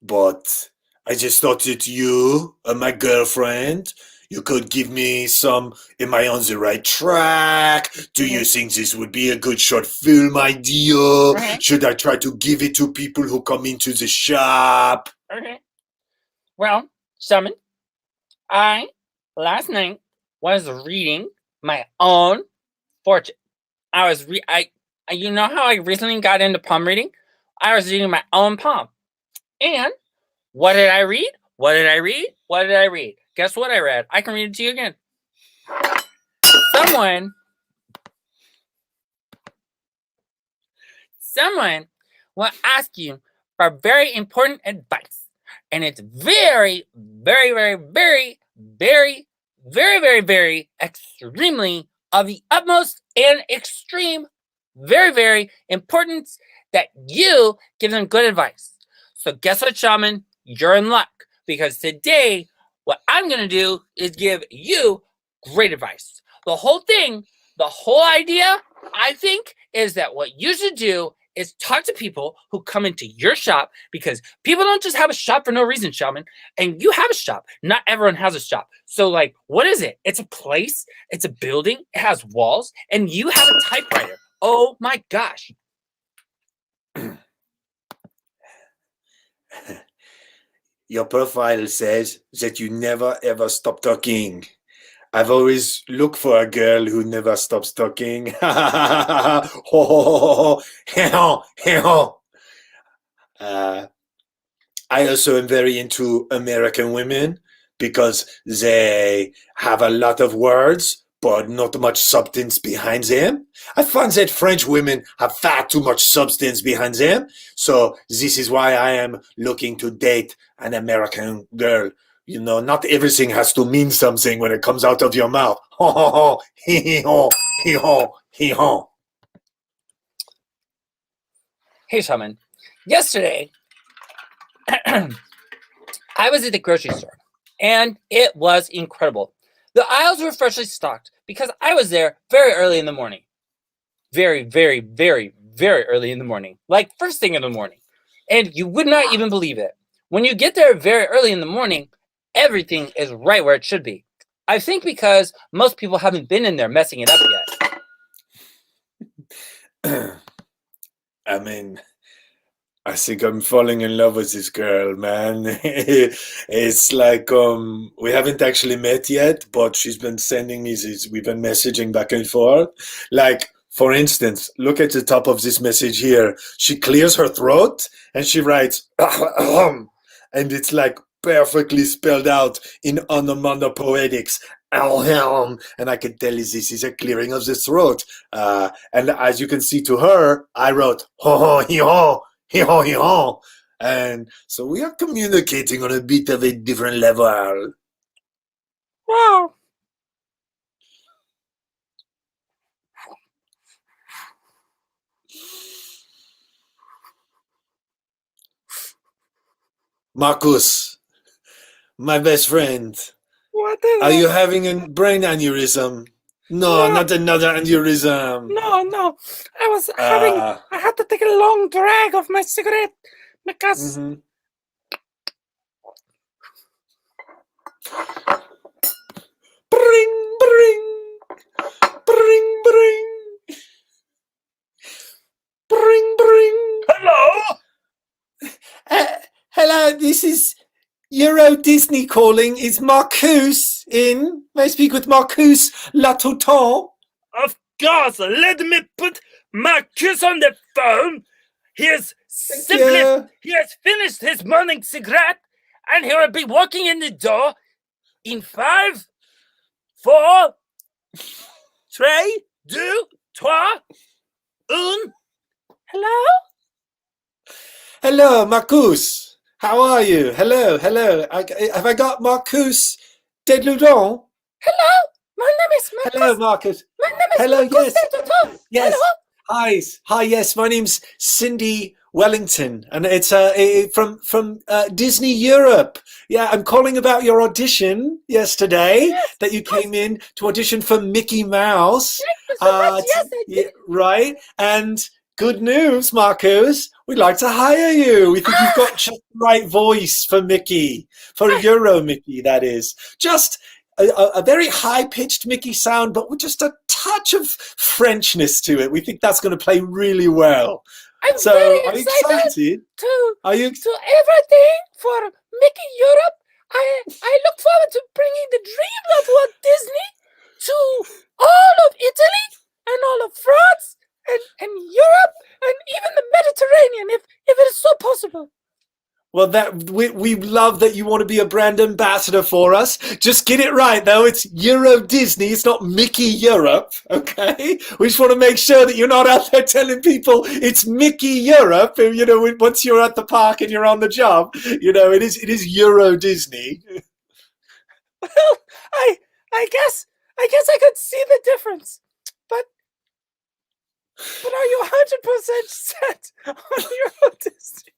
But I just thought that you and my girlfriend, you could give me some, am I on the right track? Do you think this would be a good short film idea? Okay. Should I try to give it to people who come into the shop? Okay. Well, Simon, I last night was reading my own fortune. You know how I recently got into palm reading? I was reading my own palm. And what did I read? What did I read? What did I read? Guess what I read? I can read it to you again. Someone will ask you for very important advice. And it's very, very, very, very, very, very, very, very, extremely of the utmost and extreme, very, very importance that you give them good advice. So guess what, Shaman? You're in luck, because today what I'm going to do is give you great advice. The whole thing, the whole idea, I think, is that what you should do is talk to people who come into your shop, because people don't just have a shop for no reason, Shaman. And you have a shop. Not everyone has a shop. So, like, what is it? It's a place. It's a building. It has walls. And you have a typewriter. Oh, my gosh. Your profile says that you never ever stop talking. I've always looked for a girl who never stops talking. I also am very into American women because they have a lot of words, but not much substance behind them. I find that French women have far too much substance behind them. So this is why I am looking to date an American girl. You know, not everything has to mean something when it comes out of your mouth. Ho ho ho, hee ho, hee ho, hee ho. Hey, Shaman. Yesterday, I was at the grocery store, and it was incredible. The aisles were freshly stocked because I was there very early in the morning. Very, very, very, very early in the morning. Like first thing in the morning. And you would not even believe it. When you get there very early in the morning, everything is right where it should be. I think because most people haven't been in there messing it up yet. I mean, I think I'm falling in love with this girl, man. It's like we haven't actually met yet, but she's been sending me this. We've been messaging back and forth. Like, for instance, look at the top of this message here. She clears her throat and she writes, and it's like perfectly spelled out in onomatopoetics. And I can tell you this is a clearing of the throat. And as you can see to her, I wrote, ho ho he ho. And so we are communicating on a bit of a different level. Wow. Marcus, my best friend, What is are it? you having a brain aneurysm? No, No. not another aneurysm. No. Uh, I had to take a long drag of my cigarette because mhm. Bring, bring, bring, bring, bring, bring. Hello? Hello, this is Euro Disney calling. Is Marcus in? May I speak with Marcus Latoton? Of course, let me put Marcus on the phone. He has finished his morning cigarette, and he will be walking in the door in 5, 4, 3, 2, 1. Hello? Hello, Marcus. How are you? Hello. Have I got Marcus Deloudon? Hello? My name is Marcus. Hello, Marcus. My name is Hello, Marcus yes. Deloudon. Yes. Hello? Hi, yes. My name's Cindy Wellington, and it's from Disney Europe. Yeah, I'm calling about your audition yesterday that you came in to audition for Mickey Mouse. Thank you so much. Yes, I did. Right, and good news, Marcus. We'd like to hire you. We think you've got just the right voice for Mickey, for Euro Mickey, that is. Just a very high-pitched Mickey sound, but with just a touch of Frenchness to it. We think that's going to play really well. I'm So, very are you excited excited? to Are you? everything for Mickey Europe. I look forward to bringing the dreams of Walt Disney to all of Italy and all of France and Europe and even the Mediterranean, if it is so possible. Well, we love that you want to be a brand ambassador for us. Just get it right, though. It's Euro Disney. It's not Mickey Europe, okay? We just want to make sure that you're not out there telling people it's Mickey Europe. You know, once you're at the park and you're on the job, you know, it is Euro Disney. Well, I guess I could see the difference, but are you 100% set on Euro Disney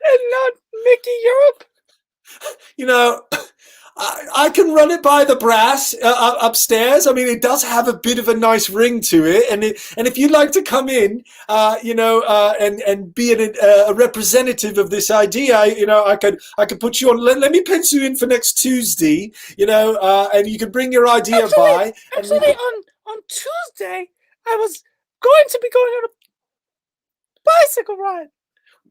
and not Mickey Europe? You know, I can run it by the brass upstairs. I mean, it does have a bit of a nice ring to it, and if you'd like to come in, you know, and be a representative of this idea, you know, I could put you on. Let me pencil you in for next Tuesday, you know, and you can bring your idea by. Actually, on Tuesday, I was going to be going on a bicycle ride.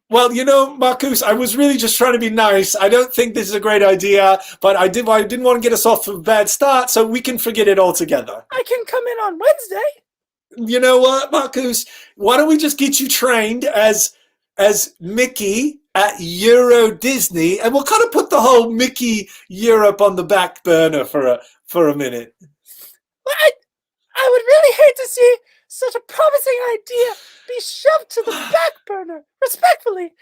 Well, you know, Marcus, I was really just trying to be nice. I don't think this is a great idea, but I didn't want to get us off to a bad start, so we can forget it altogether. I can come in on Wednesday. You know what, Marcus? Why don't we just get you trained as Mickey at Euro Disney, and we'll kind of put the whole Mickey Europe on the back burner for a minute. Well, I would really hate to see such a promising idea be shoved to the back burner, respectfully.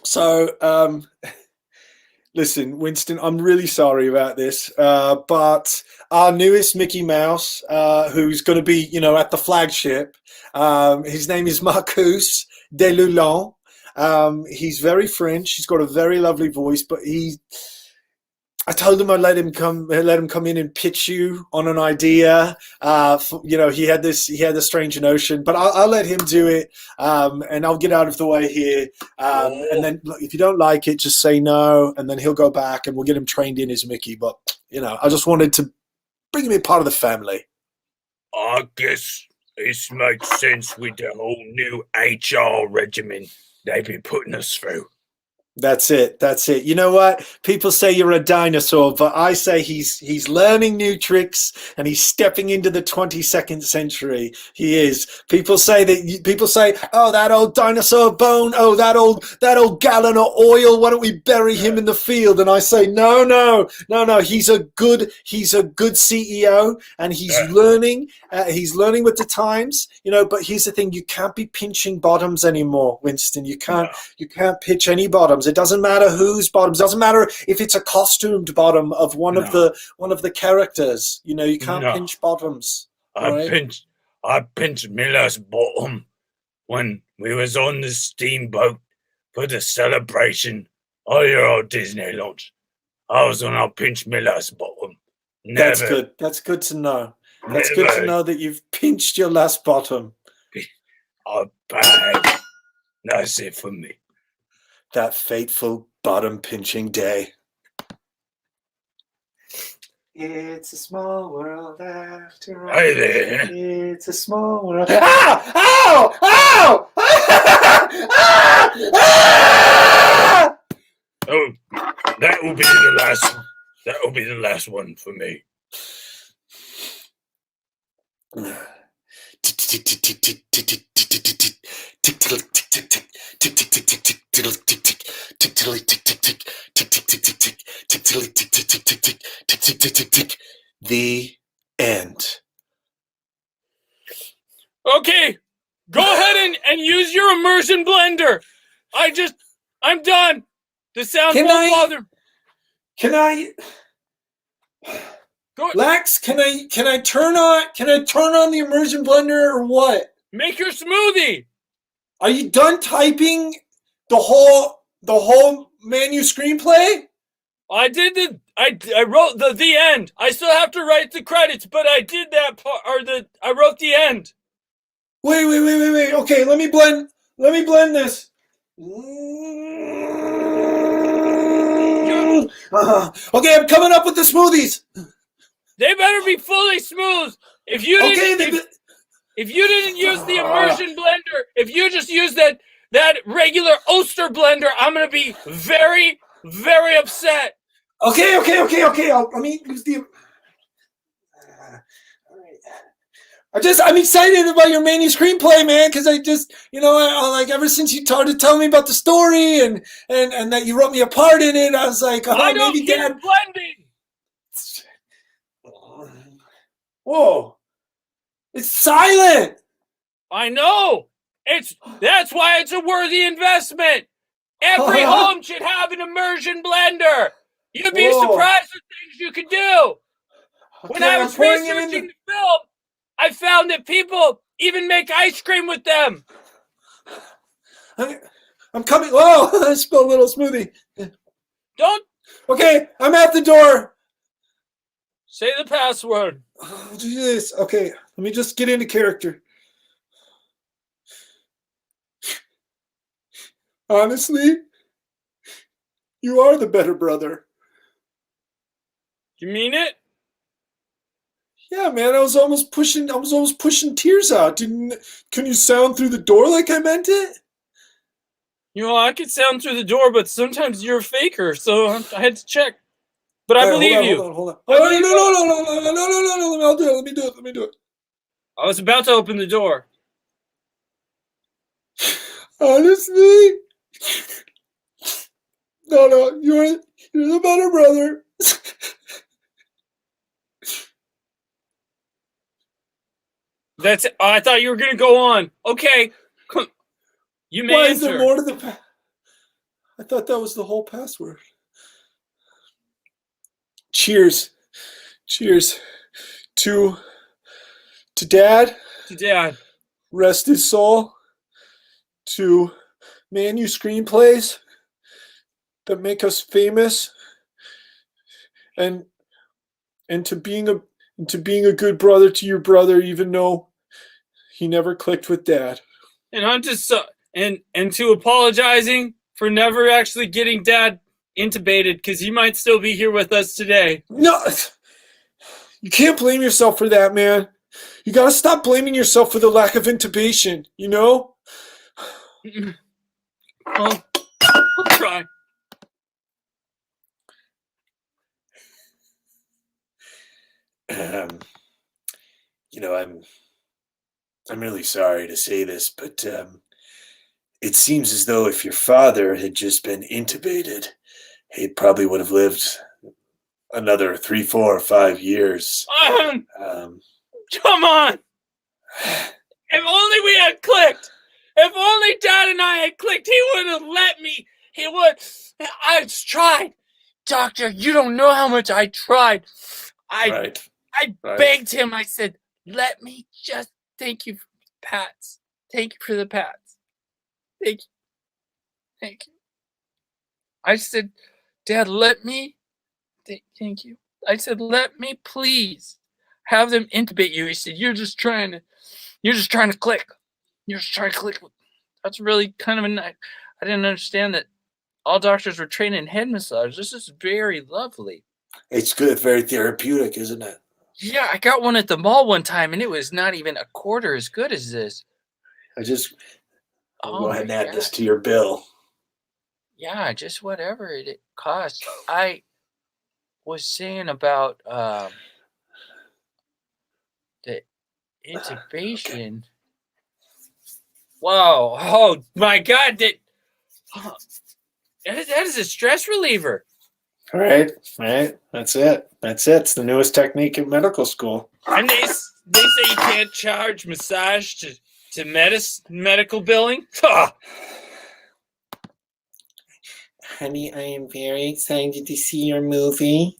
So, listen, Winston, I'm really sorry about this, but our newest Mickey Mouse, who's going to be, you know, at the flagship, his name is Marcus Deloulon. He's very French. He's got a very lovely voice, but I told him I'd let him come in and pitch you on an idea. You know, he had this strange notion, but I'll let him do it, and I'll get out of the way here. And then, look, if you don't like it, just say no, and then he'll go back, and we'll get him trained in as Mickey. But you know, I just wanted to bring him in part of the family. I guess this makes sense with the whole new HR regimen they be putting us through. That's it. You know what? People say you're a dinosaur, but I say he's learning new tricks and he's stepping into the 22nd century. He is. People say, oh, that old dinosaur bone. Oh, that old gallon of oil. Why don't we bury him in the field? And I say, no. He's a good CEO, and he's learning. He's learning with the times. You know, but here's the thing: you can't be pinching bottoms anymore, Winston. You can't pitch any bottoms. It doesn't matter whose bottoms. It doesn't matter if it's a costumed bottom of one of the characters. You know, you can't pinch bottoms. I pinched Miller's bottom when we was on the steamboat for the celebration of your old Disney launch. I was on our pinch Miller's bottom. Never. That's good. That's good to know. That's good to know that you've pinched your last bottom. Oh, bad. That's it for me. That fateful bottom pinching day. It's a small world after all. Hi there. It's a small world. Ah! Ow! Ow! Ah! Ah! Oh, that will be the last one. That will be the last one for me. The end. Okay, go ahead and use your immersion blender. I'm done. The sound Can won't I- bother. Can I, Go Lex? Can I turn on the immersion blender or what? make your smoothie. Are you done typing the whole menu screenplay? I wrote the end. I still have to write the credits, but I did that part, I wrote the end. Wait. Okay, let me blend this. Okay, I'm coming up with the smoothies. They better be fully smooth. If you didn't use the immersion blender, if you just use that regular Oster blender, I'm gonna be very, very upset. Okay. Let me use the. All right. I'm excited about your menu screenplay, man, because I like ever since you started to tell me about the story and that you wrote me a part in it, I was like, I don't maybe keep Dad. blending. Whoa, it's silent. I know. That's why it's a worthy investment. Every home should have an immersion blender. You'd be Whoa. surprised at things you could do. When Okay, I I'm was pouring it researching the film, I found that people even make ice cream with them. I'm coming. Whoa, I spilled a little smoothie. Don't Okay, I'm at the door. say the password. I'll do this. Okay, let me just get into character. Honestly, you are the better brother. You mean it? Yeah, man, I was almost pushing tears out. Couldn't you sound through the door like I meant it? You know, I could sound through the door, but sometimes you're a faker, so I had to check. But I believe you. Hold on. I Oh, believe no. I'll do it. Let me do it. I was about to open the door. Honestly, no, you're the better brother. That's. I thought you were gonna go on. Okay, you may Why enter. is there more to the? I thought that was the whole password. Cheers to Dad. To Dad. Rest his soul. To menu screenplays that make us famous, and to being a good brother to your brother, even though he never clicked with Dad. And I'm just and to apologizing for never actually getting Dad intubated, because he might still be here with us today. No, you can't blame yourself for that, man. You gotta stop blaming yourself for the lack of intubation, you know? Well, I'll try. I'm really sorry to say this, but it seems as though if your father had just been intubated, he probably would have lived another 3, 4, or 5 years. Come on! If only we had clicked! If only Dad and I had clicked, he would have let me. He would. I tried. Doctor, you don't know how much I tried. I begged him. I said, let me just thank you for the pats. Thank you for the pats. Thank you. I said, Dad, let me. Thank you. I said, let me please have them intubate you. He said, you're just trying to click. You're just trying to click. That's really kind of a nice. I didn't understand that all doctors were trained in head massage. This is very lovely. It's good, very therapeutic, isn't it? Yeah, I got one at the mall one time, and it was not even a quarter as good as this. I'll Oh go ahead my and add this God. to your bill. Yeah, just whatever it costs. I was saying about the Okay. intubation. Whoa! Oh my God! Oh, that is a stress reliever. Right. That's it. It's the newest technique in medical school. And they say you can't charge massage to medical billing. Honey, I am very excited to see your movie.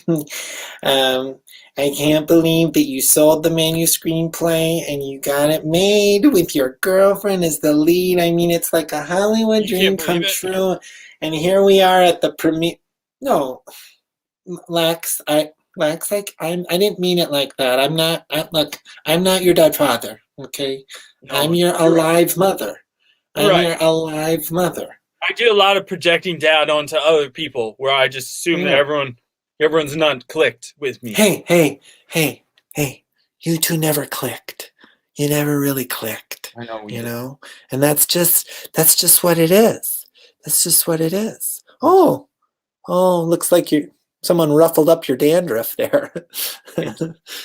um, I can't believe that you sold the manuscript screenplay and you got it made with your girlfriend as the lead. I mean, it's like a Hollywood You dream can't come believe it? true. And here we are at the premiere. No, Lex, I didn't mean it like that. Look, I'm not your dead father, okay? No, I'm your you're right. alive mother. I'm Right. your alive mother. I do a lot of projecting down onto other people, where I just assume that Yeah. everyone's not clicked with me. Hey, you two never clicked. You never really clicked, I know we you did. know? And that's just what it is. That's just what it is. Oh, looks like someone ruffled up your dandruff there.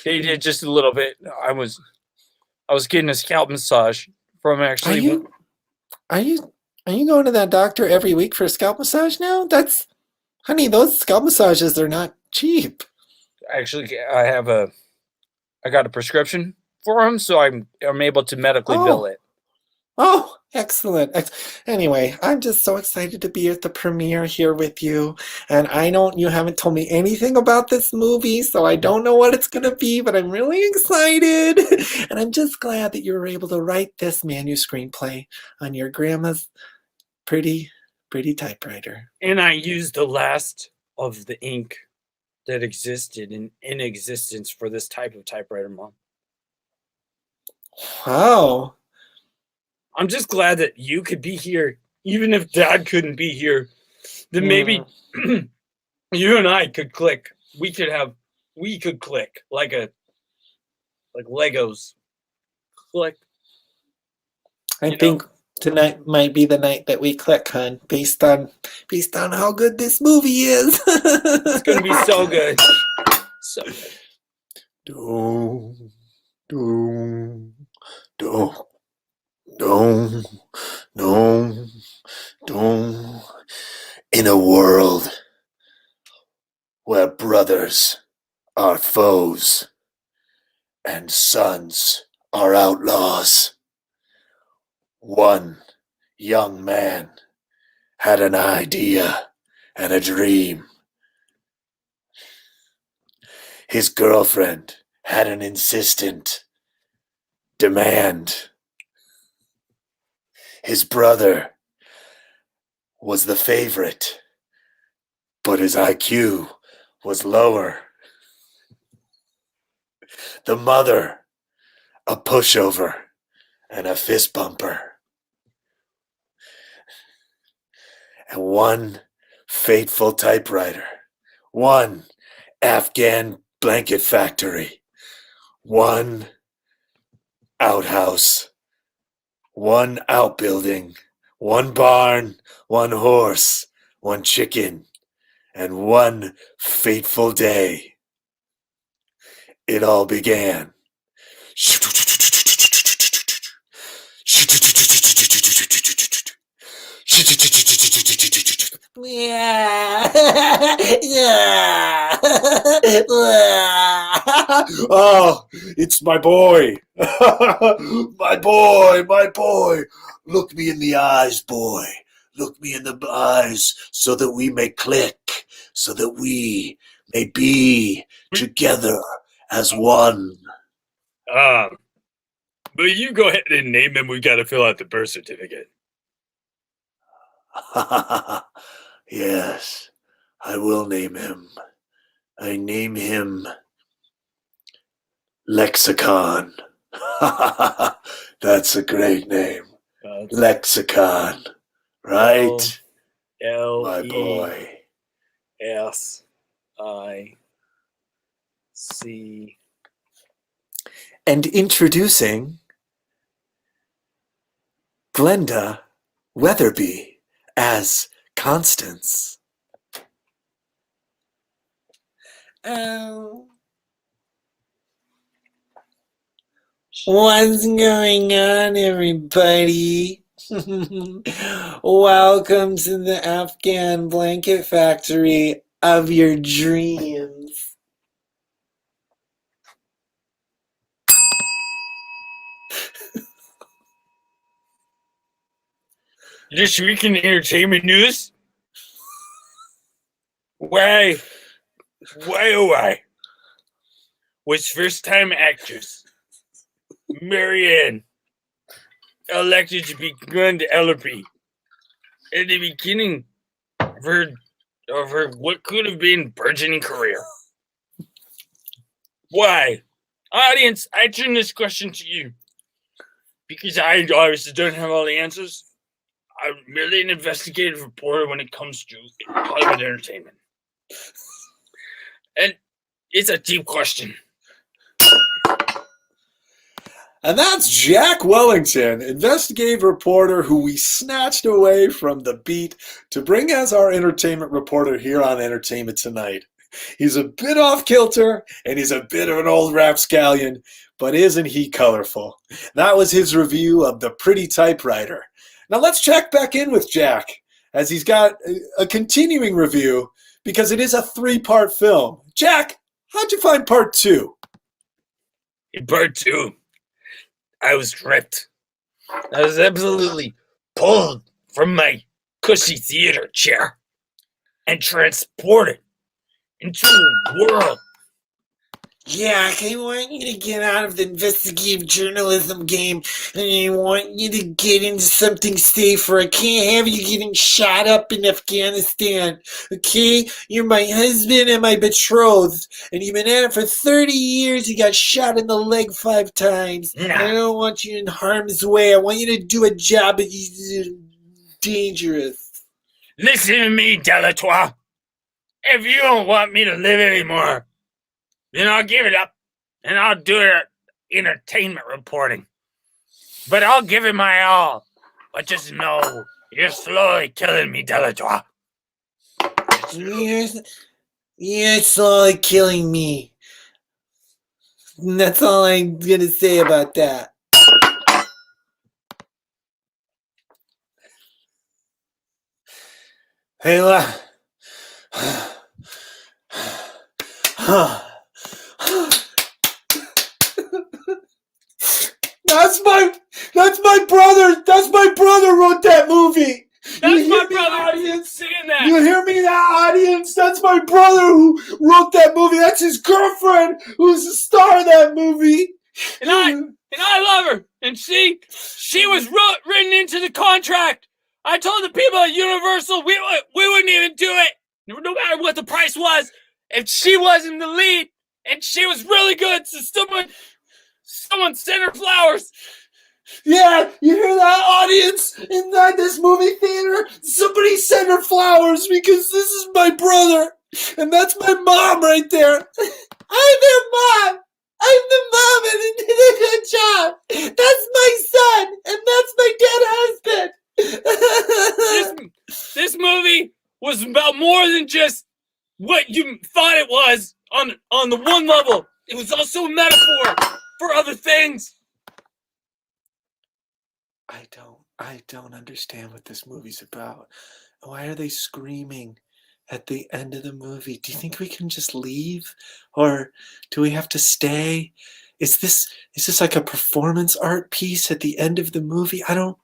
They did just a little bit. I was getting a scalp massage from Are actually. you are you going to that doctor every week for a scalp massage now? Honey, those scalp massages, they're not cheap. Actually, I got a prescription for him, so I'm able to medically bill it. Oh, excellent. Anyway, I'm just so excited to be at the premiere here with you. And you haven't told me anything about this movie, so I don't know what it's going to be, but I'm really excited. And I'm just glad that you were able to write this manuscript screenplay on your grandma's pretty typewriter. And I used the last of the ink that existed in existence for this type of typewriter, Mom. Wow. I'm just glad that you could be here, even if Dad couldn't be here. Then maybe you and I could click. We could click like Legos. Click. I think tonight might be the night that we click, hon, based on how good this movie is. It's gonna be so good. So good. Doom, doom, doom, doom, doom. In a world where brothers are foes and sons are outlaws, one young man had an idea and a dream. His girlfriend had an insistent demand. His brother was the favorite, but his IQ was lower. The mother, a pushover and a fist bumper. And one fateful typewriter, one Afghan blanket factory, one outhouse, one outbuilding, one barn, one horse, one chicken, and one fateful day. It all began. Oh, it's my boy. My boy, my boy. Look me in the eyes, boy. Look me in the eyes so that we may click, so that we may be together as one. But you go ahead and name him. We got to fill out the birth certificate. Yes, I will name him. I name him Lexicon. That's a great name. Lexicon. Right? My boy. LES. I see. And introducing Glenda Weatherby as Constance. Oh. What's going on, everybody? Welcome to the Afghan blanket factory of your dreams. This week in entertainment news. Why, oh why, was first-time actress Marianne elected to be Glenda Ellerby at the beginning of her what could have been burgeoning career? Why? Audience, I turn this question to you because I obviously don't have all the answers. I'm merely an investigative reporter when it comes to Hollywood entertainment. And it's a deep question. And that's Jack Wellington, investigative reporter who we snatched away from the beat to bring as our entertainment reporter here on Entertainment Tonight. He's a bit off kilter, and he's a bit of an old rapscallion, but isn't he colorful? That was his review of The Pretty Typewriter. Now let's check back in with Jack, as he's got a continuing review, because it is a 3-part film. Jack, how'd you find part 2? In part 2, I was ripped. I was absolutely pulled from my cushy theater chair and transported into a world. Jack, I want you to get out of the investigative journalism game, and I want you to get into something safer. I can't have you getting shot up in Afghanistan, okay? You're my husband and my betrothed, and you've been at it for 30 years. You got shot in the leg 5 times. Nah. I don't want you in harm's way. I want you to do a job that's dangerous. Listen to me, Delatour. If you don't want me to live anymore, then I'll give it up, and I'll do it entertainment reporting. But I'll give it my all. But just know, you're slowly killing me, Delatour. You're slowly killing me. And that's all I'm going to say about that. Hey, That's my brother. That's my brother wrote that movie. That's my brother singing that. You hear me, that audience? That's my brother who wrote that movie. That's his girlfriend who's the star of that movie. And I love her. And she was written into the contract. I told the people at Universal we wouldn't even do it, no matter what the price was, if she wasn't the lead. And she was really good. So someone sent her flowers. Yeah, you hear that, audience? Inside this movie theater, somebody sent her flowers because this is my brother. And that's my mom right there. I'm their mom. I'm the mom and it did a good job. That's my son and that's my dead husband. This movie was about more than just what you thought it was on the one level. It was also a metaphor for other things. I don't understand what this movie's about. Why are they screaming at the end of the movie? Do you think we can just leave? Or do we have to stay? Is this like a performance art piece at the end of the movie? I don't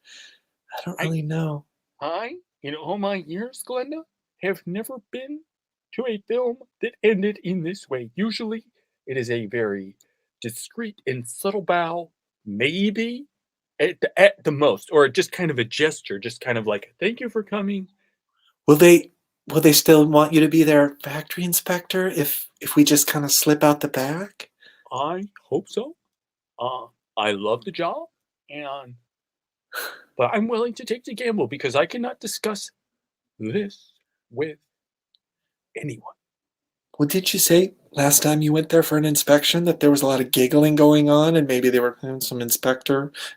really know. I, in all my years, Glenda, have never been to a film that ended in this way. Usually, it is a very discreet and subtle bow, maybe at the most, or just kind of a gesture, just kind of like, thank you for coming. Will they still want you to be their factory inspector if we just kind of slip out the back? I hope so. I love the job, but I'm willing to take the gamble because I cannot discuss this with anyone. Well, did you say last time you went there for an inspection that there was a lot of giggling going on and maybe they were having some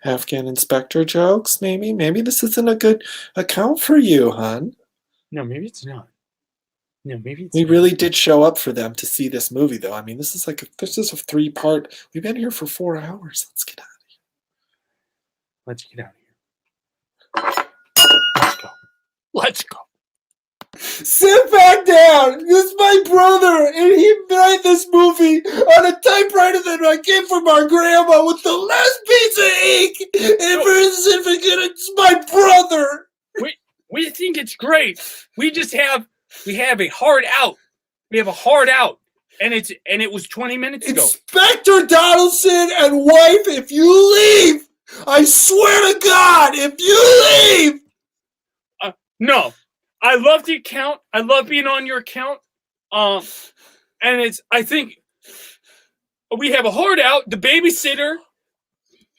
Afghan inspector jokes? Maybe this isn't a good account for you, hon. No, maybe it's not. No, maybe it's We not. really did show up for them to see this movie, though. I mean, this is a 3-part. We've been here for 4 hours. Let's get out. Let's get out of here. Let's go. Let's go. Sit back down. This is my brother, and he made this movie on a typewriter that I came from our grandma with the last piece of ink. And for his certificate, it's my brother. We think it's great. We have a hard out. We have a hard out. And it was 20 minutes ago. Inspector Donaldson and wife, if you leave, I swear to God, if you leave. No. I love the account. I love being on your account. And I think we have a hard out. The babysitter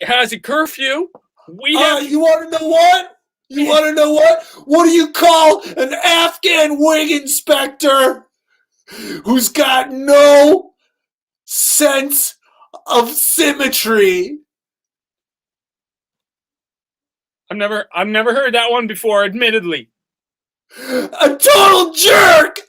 has a curfew. You want to know what? Want to know what? What do you call an Afghan wing inspector who's got no sense of symmetry? I've never heard that one before, admittedly. A total jerk!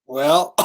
Well,